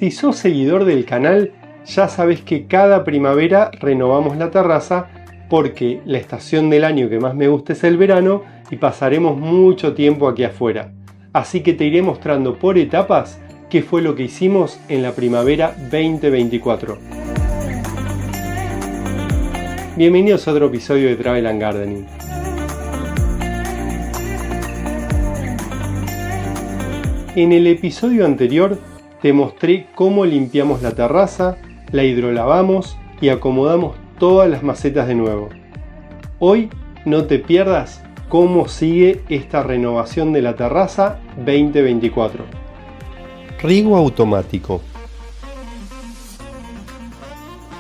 Si sos seguidor del canal, ya sabés que cada primavera renovamos la terraza porque la estación del año que más me gusta es el verano y pasaremos mucho tiempo aquí afuera. Así que te iré mostrando por etapas qué fue lo que hicimos en la primavera 2024. Bienvenidos a otro episodio de Travel and Gardening. En el episodio anterior te mostré cómo limpiamos la terraza, la hidrolavamos y acomodamos todas las macetas de nuevo. Hoy no te pierdas cómo sigue esta renovación de la terraza 2024. Riego automático.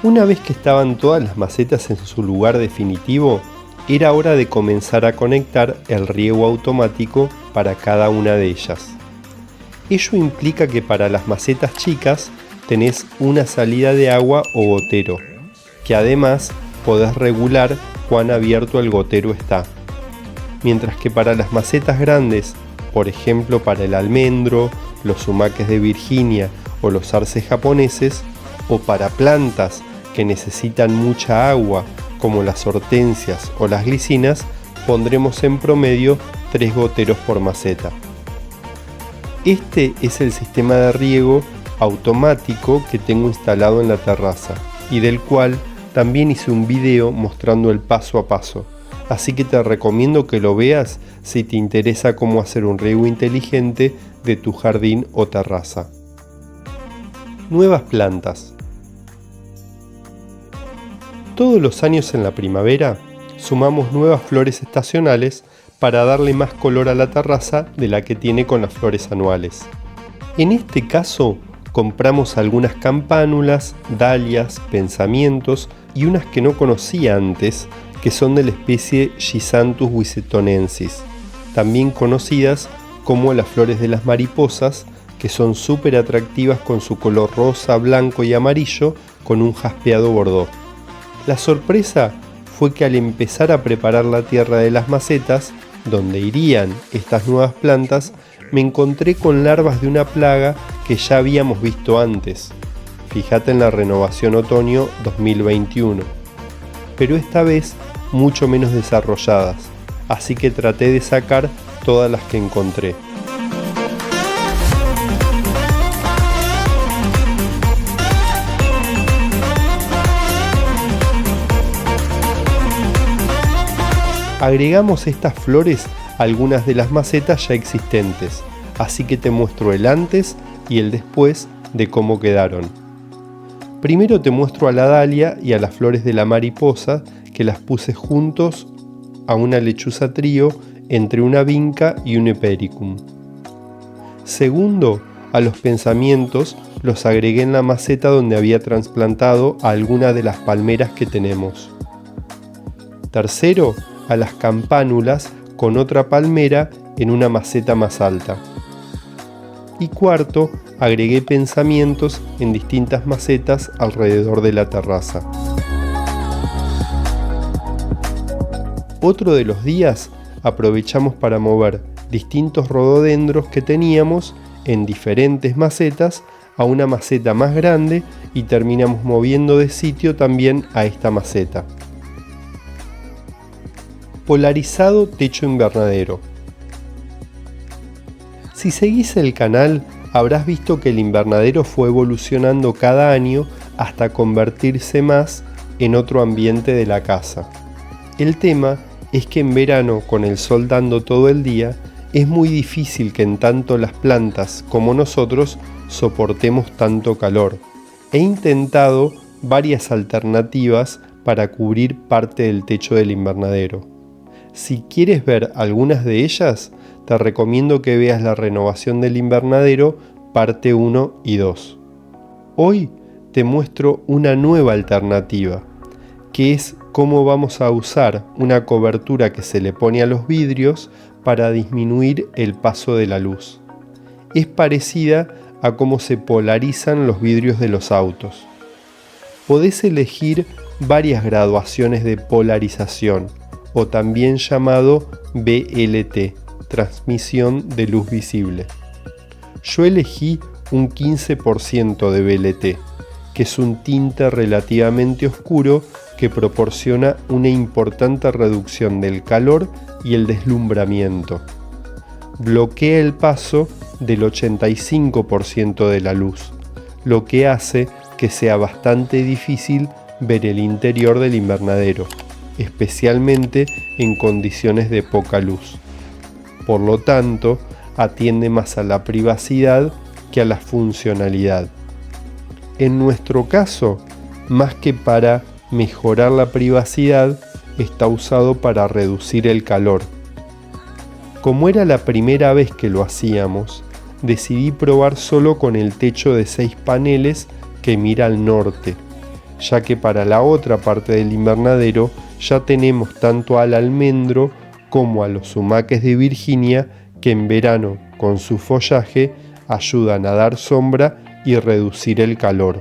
Una vez que estaban todas las macetas en su lugar definitivo, era hora de comenzar a conectar el riego automático para cada una de ellas. Ello implica que para las macetas chicas tenés una salida de agua o gotero, que además podés regular cuán abierto el gotero está. Mientras que para las macetas grandes, por ejemplo para el almendro, los sumaques de Virginia o los arces japoneses, o para plantas que necesitan mucha agua como las hortensias o las glicinas, pondremos en promedio 3 goteros por maceta. Este es el sistema de riego automático que tengo instalado en la terraza y del cual también hice un video mostrando el paso a paso, así que te recomiendo que lo veas si te interesa cómo hacer un riego inteligente de tu jardín o terraza. Nuevas plantas. Todos los años en la primavera sumamos nuevas flores estacionales para darle más color a la terraza de la que tiene con las flores anuales. En este caso, compramos algunas campánulas, dalias, pensamientos y unas que no conocía antes, que son de la especie Schizanthus wissetonensis, también conocidas como las flores de las mariposas, que son súper atractivas con su color rosa, blanco y amarillo con un jaspeado bordó. La sorpresa fue que al empezar a preparar la tierra de las macetas, donde irían estas nuevas plantas, me encontré con larvas de una plaga que ya habíamos visto antes. Fíjate en la renovación otoño 2021. Pero esta vez mucho menos desarrolladas, así que traté de sacar todas las que encontré. Agregamos estas flores a algunas de las macetas ya existentes, así que te muestro el antes y el después de cómo quedaron. Primero te muestro a la dalia y a las flores de la mariposa, que las puse juntos a una lechuza trío entre una vinca y un hipericum. Segundo, a los pensamientos los agregué en la maceta donde había trasplantado a alguna de las palmeras que tenemos. Tercero, a las campánulas con otra palmera en una maceta más alta. Y cuarto, agregué pensamientos en distintas macetas alrededor de la terraza. Otro de los días aprovechamos para mover distintos rododendros que teníamos en diferentes macetas a una maceta más grande y terminamos moviendo de sitio también a esta maceta. Polarizado techo invernadero. Si seguís el canal, habrás visto que el invernadero fue evolucionando cada año hasta convertirse más en otro ambiente de la casa. El tema es que en verano, con el sol dando todo el día, es muy difícil que en tanto las plantas como nosotros soportemos tanto calor. He intentado varias alternativas para cubrir parte del techo del invernadero. Si quieres ver algunas de ellas, te recomiendo que veas la renovación del invernadero parte 1 y 2. Hoy te muestro una nueva alternativa, que es cómo vamos a usar una cobertura que se le pone a los vidrios para disminuir el paso de la luz. Es parecida a cómo se polarizan los vidrios de los autos. Podés elegir varias graduaciones de polarización, o también llamado BLT, transmisión de luz visible. Yo elegí un 15% de VLT, que es un tinte relativamente oscuro que proporciona una importante reducción del calor y el deslumbramiento. Bloquea el paso del 85% de la luz, lo que hace que sea bastante difícil ver el interior del invernadero, especialmente en condiciones de poca luz. Por lo tanto, atiende más a la privacidad que a la funcionalidad. En nuestro caso, más que para mejorar la privacidad, está usado para reducir el calor. Como era la primera vez que lo hacíamos, decidí probar solo con el techo de 6 paneles que mira al norte, ya que para la otra parte del invernadero ya tenemos tanto al almendro como a los sumaques de Virginia que en verano, con su follaje, ayudan a dar sombra y reducir el calor.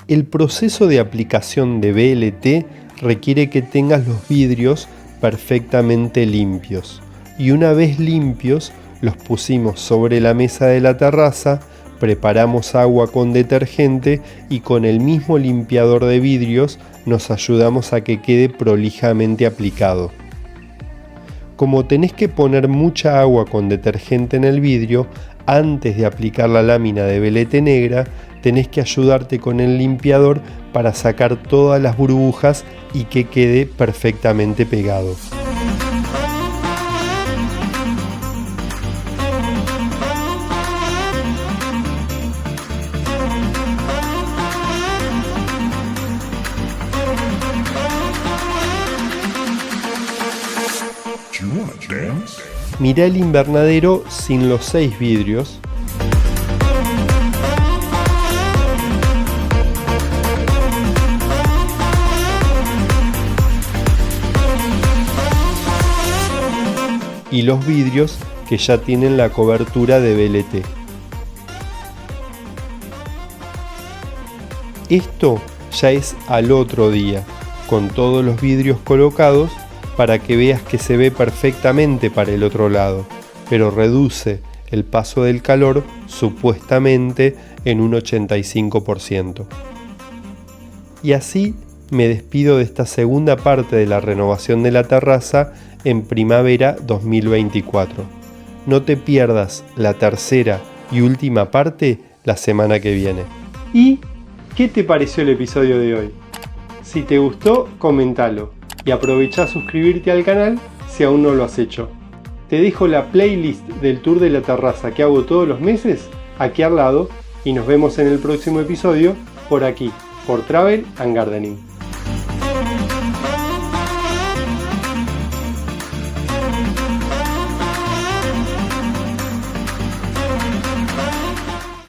El proceso de aplicación de VLT requiere que tengas los vidrios perfectamente limpios, y una vez limpios los pusimos sobre la mesa de la terraza, preparamos agua con detergente y con el mismo limpiador de vidrios nos ayudamos a que quede prolijamente aplicado. Como tenés que poner mucha agua con detergente en el vidrio, antes de aplicar la lámina de VLT negra, tenés que ayudarte con el limpiador para sacar todas las burbujas y que quede perfectamente pegado. Mirá el invernadero sin los 6 vidrios. Y los vidrios que ya tienen la cobertura de VLT. Esto ya es al otro día, con todos los vidrios colocados, para que veas que se ve perfectamente para el otro lado, pero reduce el paso del calor supuestamente en un 85%. Y así me despido de esta segunda parte de la renovación de la terraza en primavera 2024. No te pierdas la tercera y última parte la semana que viene. ¿Y qué te pareció el episodio de hoy? Si te gustó, comentalo y aprovecha a suscribirte al canal si aún no lo has hecho. Te dejo la playlist del tour de la terraza que hago todos los meses aquí al lado y nos vemos en el próximo episodio por aquí, por Travel and Gardening.